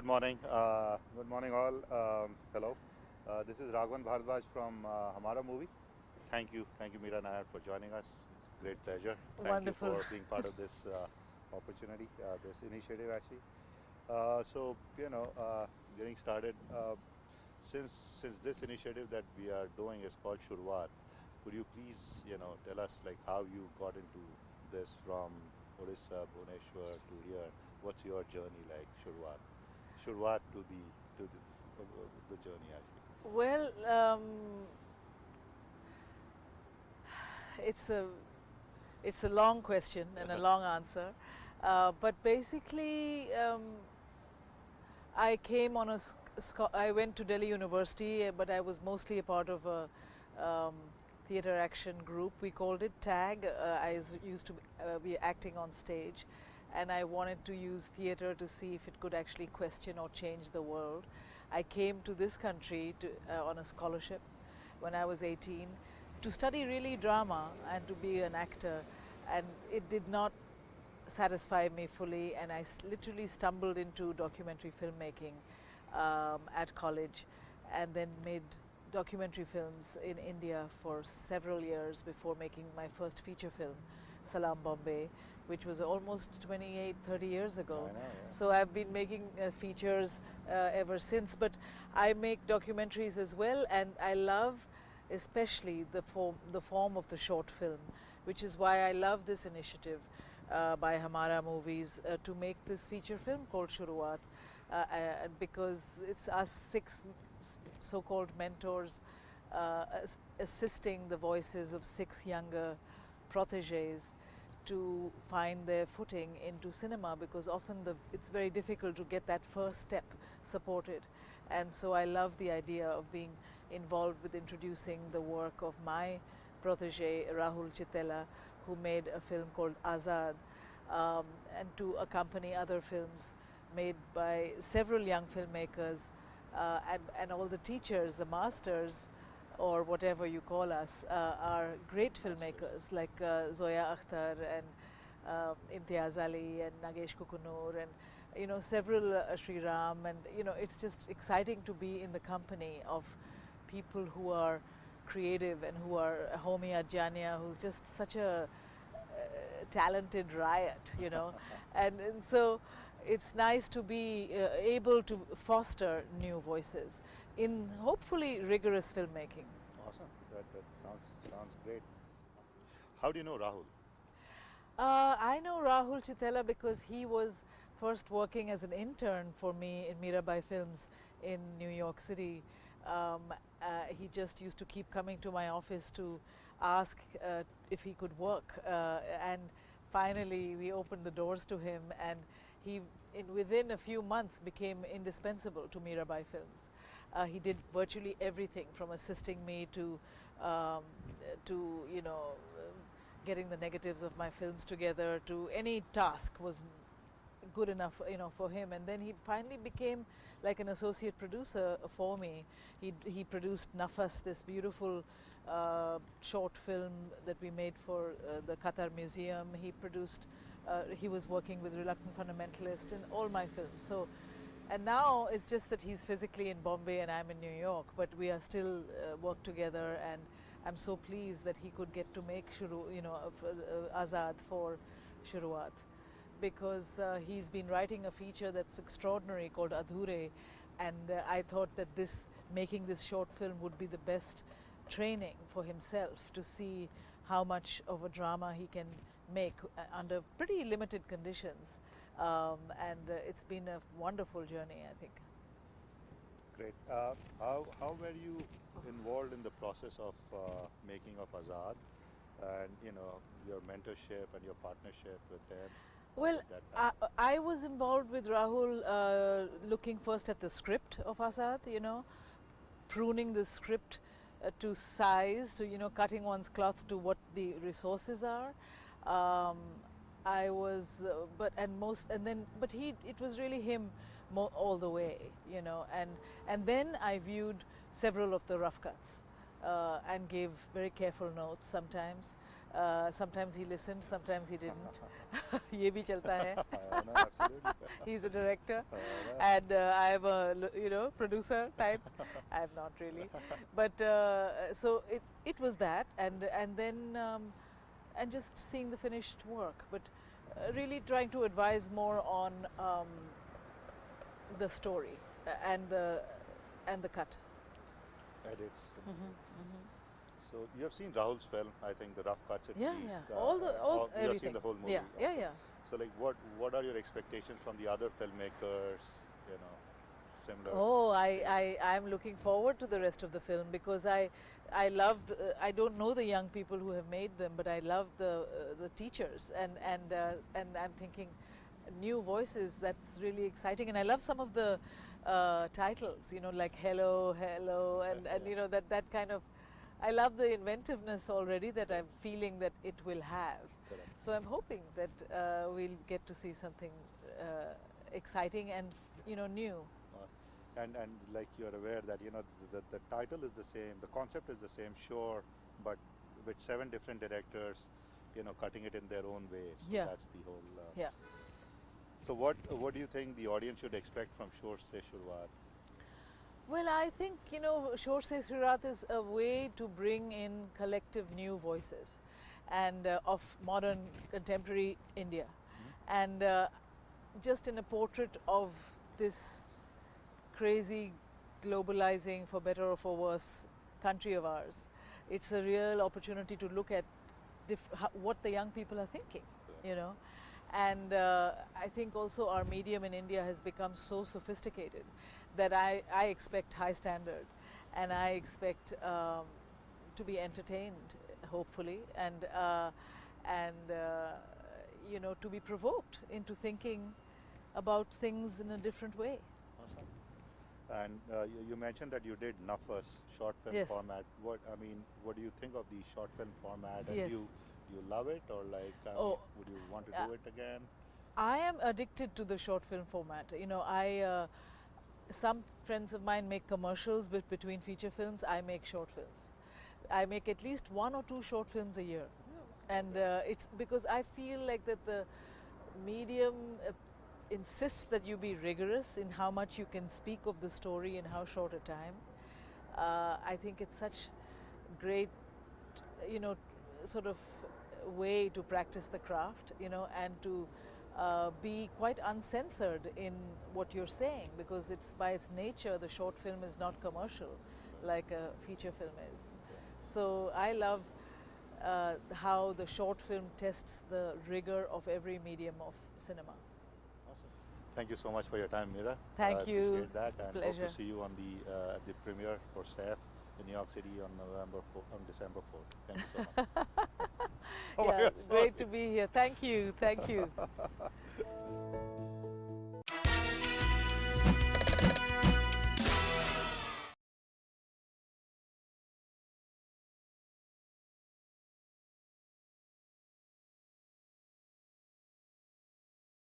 morning. Good morning, all. Hello. This is Raghavan Bhardwaj from Hamara Movie. Thank you, Mira Nair, for joining us. Great pleasure. Thank you Wonderful. for being part of this opportunity, this initiative, actually. So, getting started. Since this initiative that we are doing is called Shuruaat, could you please, tell us like how you got into this from Odisha, Bhubaneswar to here? What's your journey like, Shuruaat to the journey actually. Well, it's a it's a long question and a long answer, but basically, I came on I went to Delhi University, but I was mostly a part of a theatre action group. We called it TAG. Used to be acting on stage, and I wanted to use theatre to see if it could actually question or change the world. I came to this country on a scholarship when I was 18 to study really drama and to be an actor, and it did not satisfy me fully, and I literally stumbled into documentary filmmaking at college, and then made documentary films in India for several years before making my first feature film, Salam Bombay, which was almost 28-30 years ago. I know, yeah. So I've been making features ever since, but I make documentaries as well, and I love especially the form of the short film, which is why I love this initiative by Hamara Movies to make this feature film called Shuruaat, because it's us six so-called mentors assisting the voices of six younger proteges to find their footing into cinema, because often it's very difficult to get that first step supported. And so I love the idea of being involved with introducing the work of my protege Rahul Chatel, who made a film called Azad, and to accompany other films made by several young filmmakers, and all the teachers, the masters, or whatever you call us, are great filmmakers like Zoya Akhtar and Imtiaz Ali and Nagesh Kukunur, and several Sri Ram, and it's just exciting to be in the company of people who are creative and who are Homi Adjania, who's just such a talented riot, and so it's nice to be able to foster new voices in hopefully rigorous filmmaking. Awesome. That sounds great. How do you know Rahul? I know Rahul Chitela because he was first working as an intern for me in Mirabai Films in New York City. He just used to keep coming to my office to ask if he could work, and finally we opened the doors to him, and he within a few months became indispensable to Mirabai Films. He did virtually everything from assisting me to getting the negatives of my films together, to any task was good enough for him. And then he finally became like an associate producer for me. He produced Nafas, this beautiful short film that we made for the Qatar Museum. He was working with Reluctant Fundamentalist in all my films. So, and now it's just that he's physically in Bombay and I'm in New York, but we are still work together, and I'm so pleased that he could get to make Azad for Shuruaat, because he's been writing a feature that's extraordinary called Adhure, and I thought that making this short film would be the best training for himself to see how much of a drama he can make under pretty limited conditions, and it's been a wonderful journey, I think. Great. How were you involved in the process of making of Azad, and your mentorship and your partnership with them? Well, I was involved with Rahul looking first at the script of Azad, pruning the script to size, to cutting one's cloth to what the resources are. I was, but it was really him all the way, and then I viewed several of the rough cuts and gave very careful notes sometimes. Sometimes he listened, sometimes he didn't. ये भी चलता है. No, absolutely. He's a director, No. and I am a producer type. I'm not really, but so it was that, and then and just seeing the finished work, but really trying to advise more on the story and the cut. Edits. So you have seen Rahul's film, I think, the rough cuts at Yeah, least. yeah. All you have seen everything. the whole movie. Yeah, yeah, Okay. yeah. So like, what are your expectations from the other filmmakers? You know, similar. Oh, I'm looking forward to the rest of the film because I love I don't know the young people who have made them, but I love the teachers and I'm thinking new voices. That's really exciting, and I love some of the titles. You know, like Hello, Hello, and you know that kind of. I love the inventiveness already that I'm feeling that it will have. Correct. So I'm hoping that we'll get to see something exciting and new. And like you're aware that the title is the same, the concept is the same, sure, but with 7 different directors, cutting it in their own way. So Yeah. that's the whole. Yeah. So what do you think the audience should expect from Shor Se Shuruaat? Well, I think, Shor Se Shuruaat is a way to bring in collective new voices and of modern contemporary India. And just in a portrait of this crazy, globalizing, for better or for worse, country of ours. It's a real opportunity to look at what the young people are thinking, And I think also our medium in India has become so sophisticated that I expect high standard, and I expect to be entertained, hopefully, and to be provoked into thinking about things in a different way. Awesome. And you mentioned that you did Nafas short film Yes. format. What do you think of the short film format? And Yes. you love it, or like would you want to do it again? I am addicted to the short film format. Some friends of mine make commercials between feature films. I make short films. I make at least 1 or 2 short films a year, and it's because I feel like that the medium insists that you be rigorous in how much you can speak of the story in how short a time. I think it's such great, sort of way to practice the craft, and to be quite uncensored in what you're saying, because it's by its nature the short film is not commercial like a feature film is. So I love how the short film tests the rigor of every medium of cinema. Awesome. Thank you so much for your time, Mira. Thank you. Appreciate that, and hope Pleasure. to see you on the premiere for SAF in New York City on December 4th. Thank you so much. Oh my Yeah, God, great sorry. to be here. Thank you. Thank you.